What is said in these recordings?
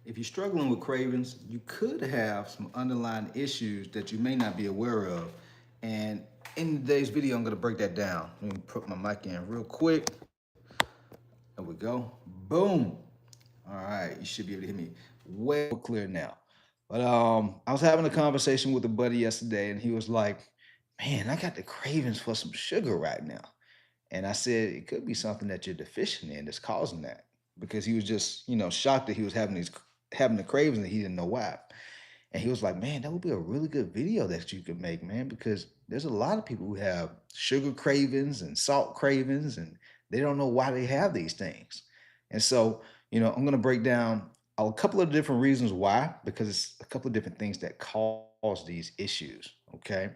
If you're struggling with cravings, you could have some underlying issues that you may not be aware of. And in today's video, I'm going to break that down. Let me put my mic in real quick. There we go. Boom. All right, you should be able to hear me way more clear now. But I was having a conversation with a buddy yesterday, and he was like, "Man, I got the cravings for some sugar right now." And I said, "It could be something that you're deficient in that's causing that." Because he was just, shocked that he was having the cravings and he didn't know why. And he was like, "Man, that would be a really good video that you could make, man, because there's a lot of people who have sugar cravings and salt cravings, and they don't know why they have these things." And so, I'm gonna break down a couple of different reasons why, because it's a couple of different things that cause these issues. Okay.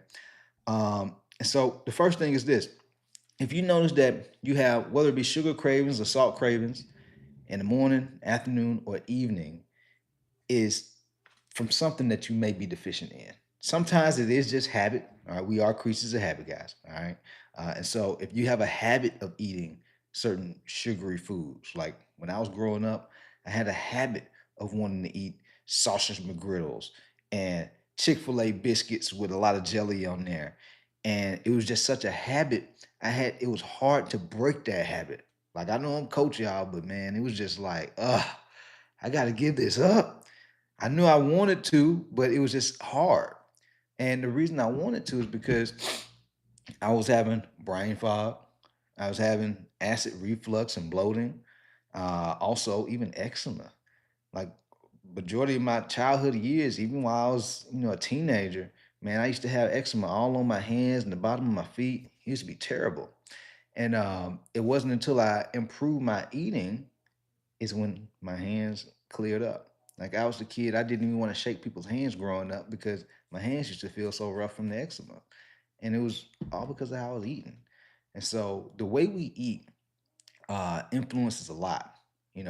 And so the first thing is this: if you notice that you have, whether it be sugar cravings or salt cravings in the morning, afternoon, or evening, is from something that you may be deficient in. Sometimes it is just habit. All right, we are creatures of habit, guys. All right, and so if you have a habit of eating certain sugary foods, like when I was growing up, I had a habit of wanting to eat sausage McGriddles and Chick-fil-A biscuits with a lot of jelly on there, and it was just such a habit. It was hard to break that habit. Like, I know I'm coaching y'all, but man, it was just like, I got to give this up. I knew I wanted to, but it was just hard. And the reason I wanted to is because I was having brain fog. I was having acid reflux and bloating. Also, even eczema. Like, majority of my childhood years, even while I was, a teenager, man, I used to have eczema all on my hands and the bottom of my feet. It used to be terrible. And it wasn't until I improved my eating is when my hands cleared up. Like, I was a kid, I didn't even want to shake people's hands growing up because my hands used to feel so rough from the eczema. And it was all because of how I was eating. And so the way we eat influences a lot.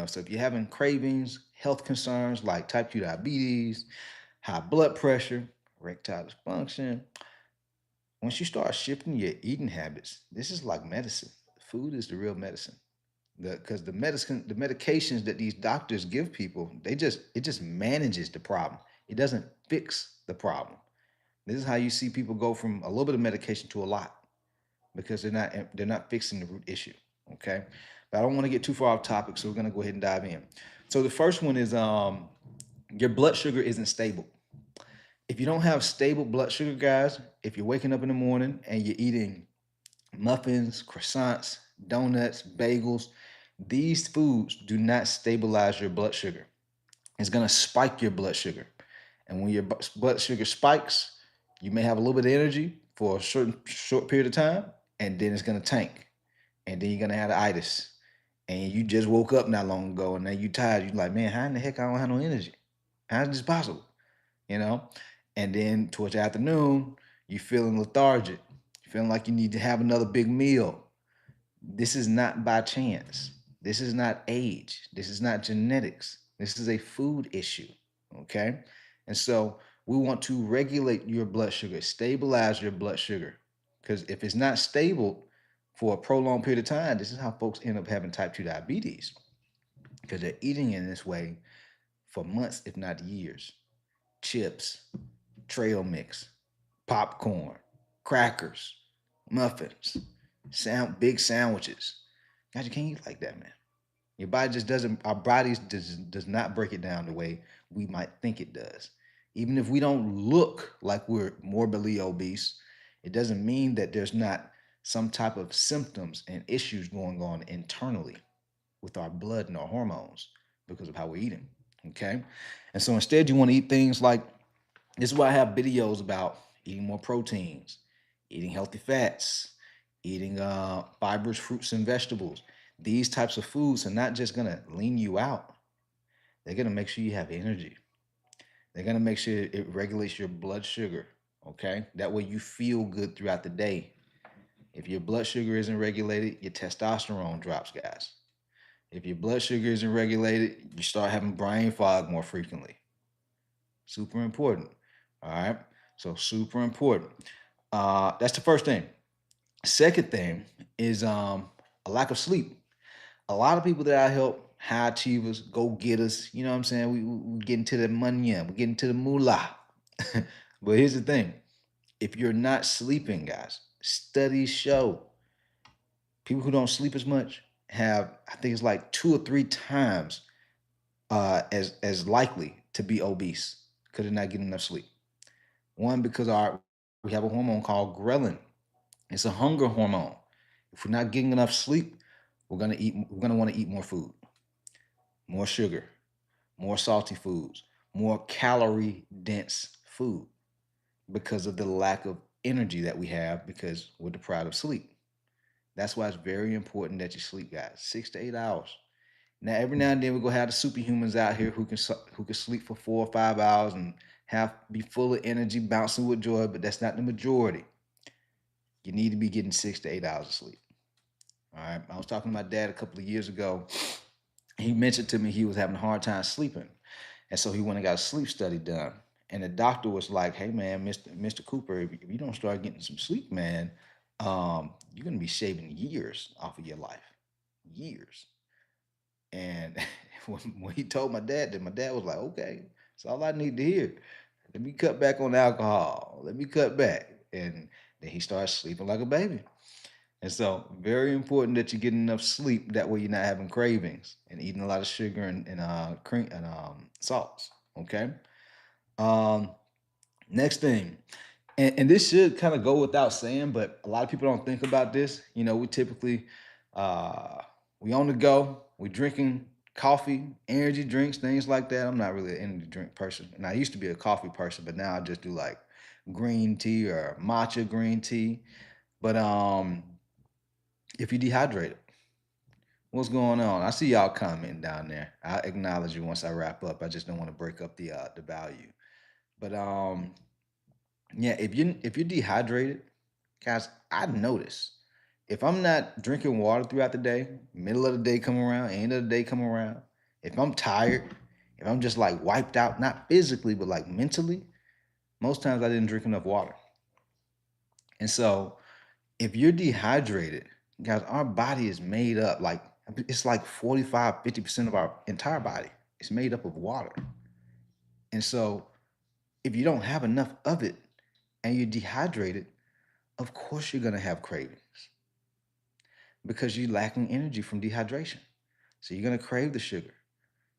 So if you're having cravings, health concerns like type 2 diabetes, high blood pressure, erectile dysfunction, once you start shifting your eating habits, this is like medicine. Food is the real medicine. Because the medications that these doctors give people, it just manages the problem. It doesn't fix the problem. This is how you see people go from a little bit of medication to a lot, because they're not fixing the root issue. Okay, but I don't want to get too far off topic, so we're gonna go ahead and dive in. So the first one is your blood sugar isn't stable. If you don't have stable blood sugar, guys, if you're waking up in the morning and you're eating muffins, croissants, donuts, bagels, these foods do not stabilize your blood sugar. It's going to spike your blood sugar. And when your blood sugar spikes, you may have a little bit of energy for a certain short period of time, and then it's going to tank. And then you're going to have itis. And you just woke up not long ago, and now you're tired. You're like, man, how in the heck I don't have no energy? How is this possible? You know? And then towards the afternoon, you're feeling lethargic. You're feeling like you need to have another big meal. This is not by chance. This is not age. This is not genetics. This is a food issue. Okay. And so we want to regulate your blood sugar, stabilize your blood sugar. Because if it's not stable for a prolonged period of time, this is how folks end up having type 2 diabetes, because they're eating in this way for months, if not years. Chips, trail mix, popcorn, crackers, muffins, big sandwiches. God, you can't eat like that, man. Your body just doesn't, our bodies does not break it down the way we might think it does. Even if we don't look like we're morbidly obese, it doesn't mean that there's not some type of symptoms and issues going on internally with our blood and our hormones because of how we're eating. Okay. And so instead, you want to eat things like, this is why I have videos about eating more proteins, eating healthy fats, eating fibers, fruits, and vegetables. These types of foods are not just gonna lean you out. They're gonna make sure you have energy. They're gonna make sure it regulates your blood sugar. Okay, that way you feel good throughout the day. If your blood sugar isn't regulated, your testosterone drops, guys. If your blood sugar isn't regulated, you start having brain fog more frequently. Super important. All right. So super important. That's the first thing. Second thing is a lack of sleep. A lot of people that I help, high achievers, go getters. You know what I'm saying? We get into the money, we get into the moolah. But here's the thing: if you're not sleeping, guys, studies show people who don't sleep as much have, I think it's like 2 or 3 times as likely to be obese because they're not getting enough sleep. One, because we have a hormone called ghrelin. It's a hunger hormone. If we're not getting enough sleep, we're gonna want to eat more food, more sugar, more salty foods, more calorie dense food because of the lack of energy that we have because we're deprived of sleep. That's why it's very important that you sleep, guys. 6 to 8 hours. Now, every now and then we're gonna have the superhumans out here who can sleep for 4 or 5 hours and have be full of energy, bouncing with joy. But that's not the majority. You need to be getting 6 to 8 hours of sleep. All right. I was talking to my dad a couple of years ago. He mentioned to me he was having a hard time sleeping, and so he went and got a sleep study done. And the doctor was like, "Hey, man, Mister Cooper, if you don't start getting some sleep, man, you're gonna be shaving years off of your life, years." And when he told my dad that, my dad was like, "Okay, that's all I need to hear. Let me cut back on alcohol. Let me cut back." And then he started sleeping like a baby. And so, very important that you get enough sleep. That way, you're not having cravings and eating a lot of sugar and cream and salts. Okay. Um, Next thing, and this should kind of go without saying, but a lot of people don't think about this. You know, we typically uh, we on the go, we drinking coffee, energy drinks, things like that. I'm not really an energy drink person, and I used to be a coffee person, but now I just do like green tea or matcha green tea. But if you dehydrated, what's going on? I see y'all commenting down there. I acknowledge you once I wrap up. I just don't want to break up the value. But yeah, if you're dehydrated, guys, I notice if I'm not drinking water throughout the day, middle of the day come around, end of the day come around, if I'm tired, if I'm just like wiped out, not physically, but like mentally, most times I didn't drink enough water. And so if you're dehydrated, guys, our body is made up like it's like 45, 50% of our entire body is made up of water. And so if you don't have enough of it and you're dehydrated, of course you're gonna have cravings because you're lacking energy from dehydration. So you're gonna crave the sugar.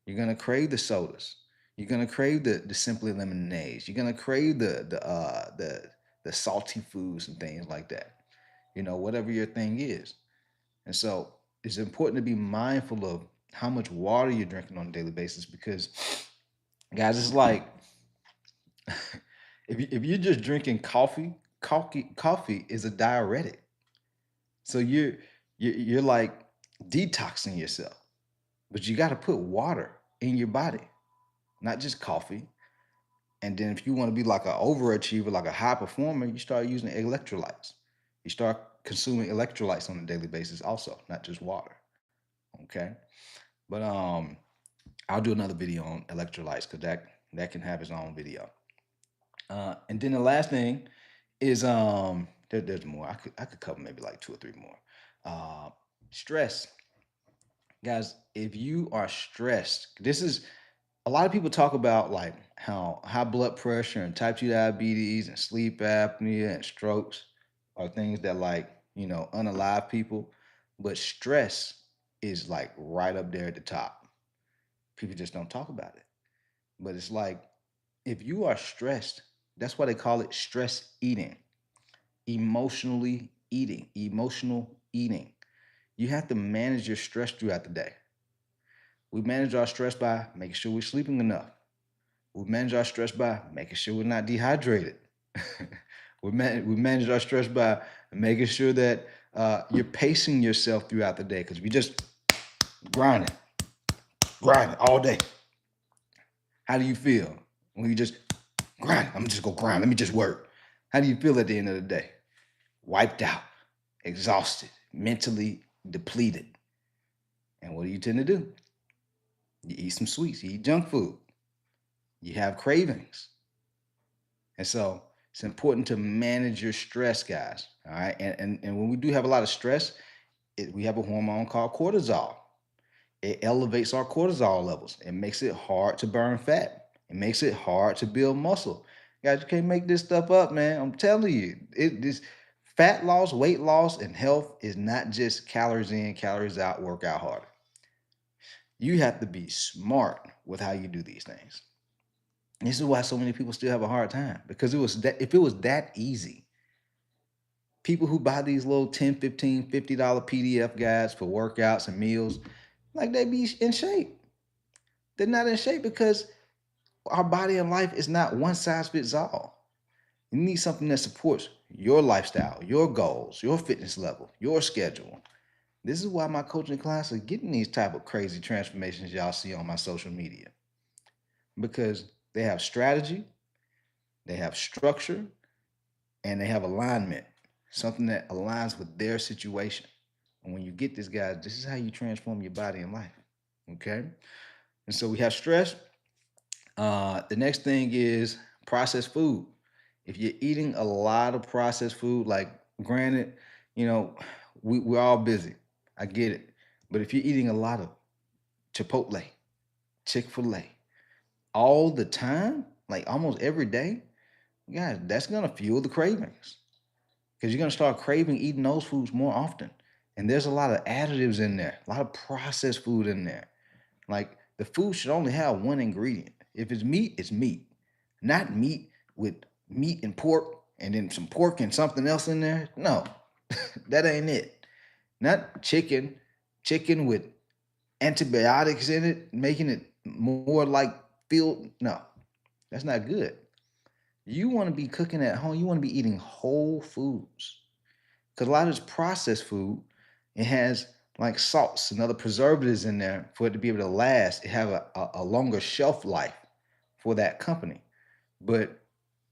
You're gonna crave the sodas. You're gonna crave the simply lemonades. You're gonna crave the salty foods and things like that. You know, whatever your thing is. And so it's important to be mindful of how much water you're drinking on a daily basis because, guys, it's like if you're just drinking coffee is a diuretic. So you're like detoxing yourself, but you got to put water in your body, not just coffee. And then if you want to be like an overachiever, like a high performer, you start using electrolytes. You start consuming electrolytes on a daily basis, also, not just water. Okay, but I'll do another video on electrolytes because that can have its own video. And then the last thing is there's more. I could cover maybe like 2 or 3 more. Uh, Stress, guys. If you are stressed, this is a lot of people talk about like how high blood pressure and type 2 diabetes and sleep apnea and strokes are things that like unalive people, but stress is like right up there at the top. People just don't talk about it. But it's like if you are stressed, that's why they call it stress eating, emotional eating. You have to manage your stress throughout the day. We manage our stress by making sure we're sleeping enough. We manage our stress by making sure we're not dehydrated. We manage our stress by making sure that you're pacing yourself throughout the day. Because if you just grinding, grinding all day, how do you feel when you just grind? I'm just gonna grind. Let me just work. How do you feel at the end of the day? Wiped out, exhausted, mentally depleted. And what do you tend to do? You eat some sweets, you eat junk food, you have cravings. And so it's important to manage your stress, guys. All right. And when we do have a lot of stress, we have a hormone called cortisol. It elevates our cortisol levels. It makes it hard to burn fat. It makes it hard to build muscle. Guys, you can't make this stuff up, man. I'm telling you, this fat loss, weight loss, and health is not just calories in, calories out, work out harder. You have to be smart with how you do these things. This is why so many people still have a hard time, because if it was that easy, people who buy these little 10, 15, $50 PDF guides for workouts and meals, like they be in shape. They're not in shape because our body and life is not one size fits all. You need something that supports your lifestyle, your goals, your fitness level, your schedule. This is why my coaching clients are getting these type of crazy transformations y'all see on my social media, because they have strategy, they have structure, and they have alignment, something that aligns with their situation. And when you get this, guys, this is how you transform your body and life. Okay. And so we have stress. The next thing is processed food. If you're eating a lot of processed food, like granted, you know, we're all busy. I get it. But if you're eating a lot of Chipotle, Chick-fil-A all the time, like almost every day, guys, that's gonna fuel the cravings. Because you're gonna start craving eating those foods more often. And there's a lot of additives in there, a lot of processed food in there. Like the food should only have one ingredient. If it's meat, it's meat. Not meat with meat and pork and then some pork and something else in there. No, that ain't it. Not chicken with antibiotics in it, making it more like filled. No, that's not good. You want to be cooking at home. You want to be eating whole foods. Because a lot of this processed food, it has like salts and other preservatives in there for it to be able to last. It have a longer shelf life for that company. But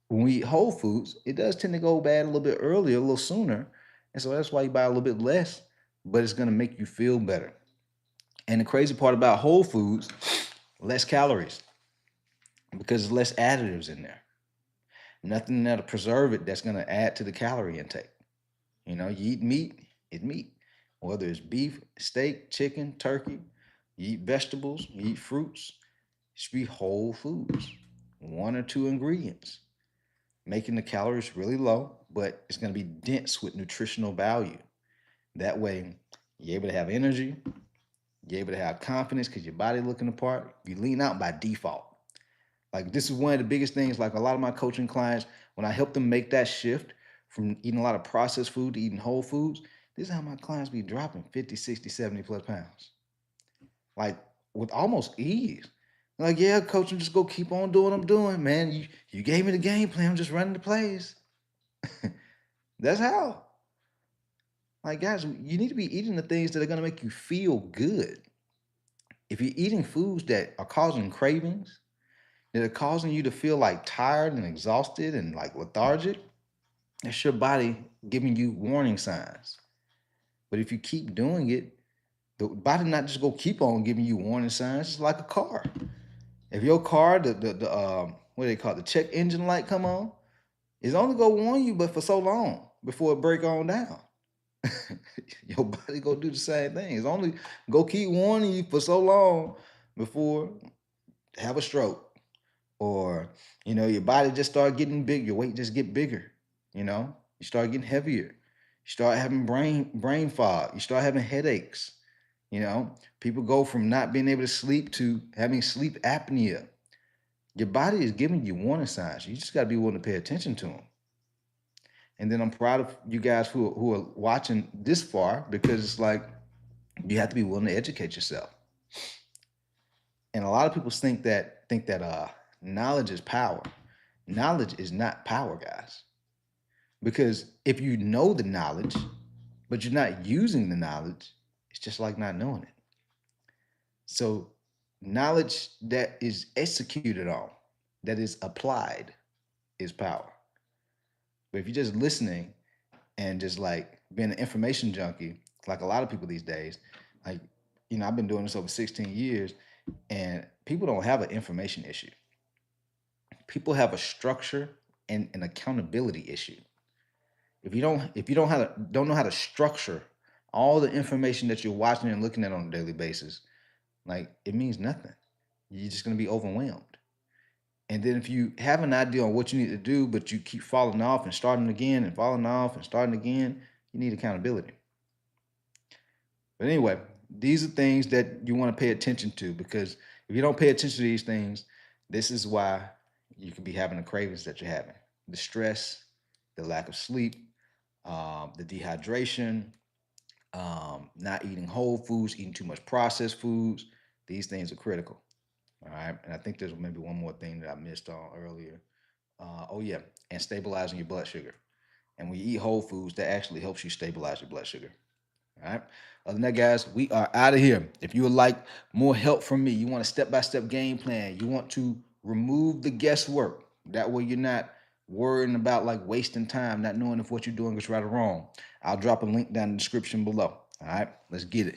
when we eat whole foods, it does tend to go bad a little bit earlier, a little sooner. And so that's why you buy a little bit less, but it's going to make you feel better. And the crazy part about whole foods, less calories because there's less additives in there. Nothing that'll preserve it that's going to add to the calorie intake. You know, you eat meat, it's meat. Whether it's beef, steak, chicken, turkey, you eat vegetables, you eat fruits, it should be whole foods. One or two ingredients, making the calories really low, but it's going to be dense with nutritional value. That way, you're able to have energy, you're able to have confidence because your body looking the part. You lean out by default. Like this is one of the biggest things. Like a lot of my coaching clients, when I help them make that shift from eating a lot of processed food to eating whole foods, this is how my clients be dropping 50, 60, 70 plus pounds. Like with almost ease. Like, yeah, coach, I'm just go keep on doing what I'm doing, man. You gave me the game plan. I'm just running the plays. That's how. Like, guys, you need to be eating the things that are gonna make you feel good. If you're eating foods that are causing cravings, that are causing you to feel like tired and exhausted and like lethargic, that's your body giving you warning signs. But if you keep doing it, the body not just go keep on giving you warning signs. It's like a car. If your car, the what do they call it, the check engine light come on, it's only gonna warn you, but for so long before it break on down. Your body go do the same thing. It's only go keep warning you for so long before have a stroke, or your body just start getting big, your weight just get bigger. You start getting heavier, you start having brain fog, you start having headaches. People go from not being able to sleep to having sleep apnea. Your body is giving you warning signs. You just got to be willing to pay attention to them. And then I'm proud of you guys who are watching this far, because it's like you have to be willing to educate yourself. And a lot of people think that knowledge is power. Knowledge is not power, guys. Because if you know the knowledge, but you're not using the knowledge, it's just like not knowing it. So knowledge that is executed on, that is applied, is power. But if you're just listening and just like being an information junkie, like a lot of people these days, like, I've been doing this over 16 years, and people don't have an information issue. People have a structure and an accountability issue. If you don't know how to structure all the information that you're watching and looking at on a daily basis, Like, it means nothing. You're just going to be overwhelmed. And then if you have an idea on what you need to do, but you keep falling off and starting again and falling off and starting again, you need accountability. But anyway, these are things that you want to pay attention to, because if you don't pay attention to these things, this is why you could be having the cravings that you're having: the stress, the lack of sleep, the dehydration, not eating whole foods, eating too much processed foods. These things are critical. All right. And I think there's maybe one more thing that I missed on earlier. Oh, yeah. And stabilizing your blood sugar. And when you eat whole foods, that actually helps you stabilize your blood sugar. All right. Other than that, guys, we are out of here. If you would like more help from me, you want a step-by-step game plan, you want to remove the guesswork. That way you're not worrying about like wasting time, not knowing if what you're doing is right or wrong. I'll drop a link down in the description below. All right. Let's get it.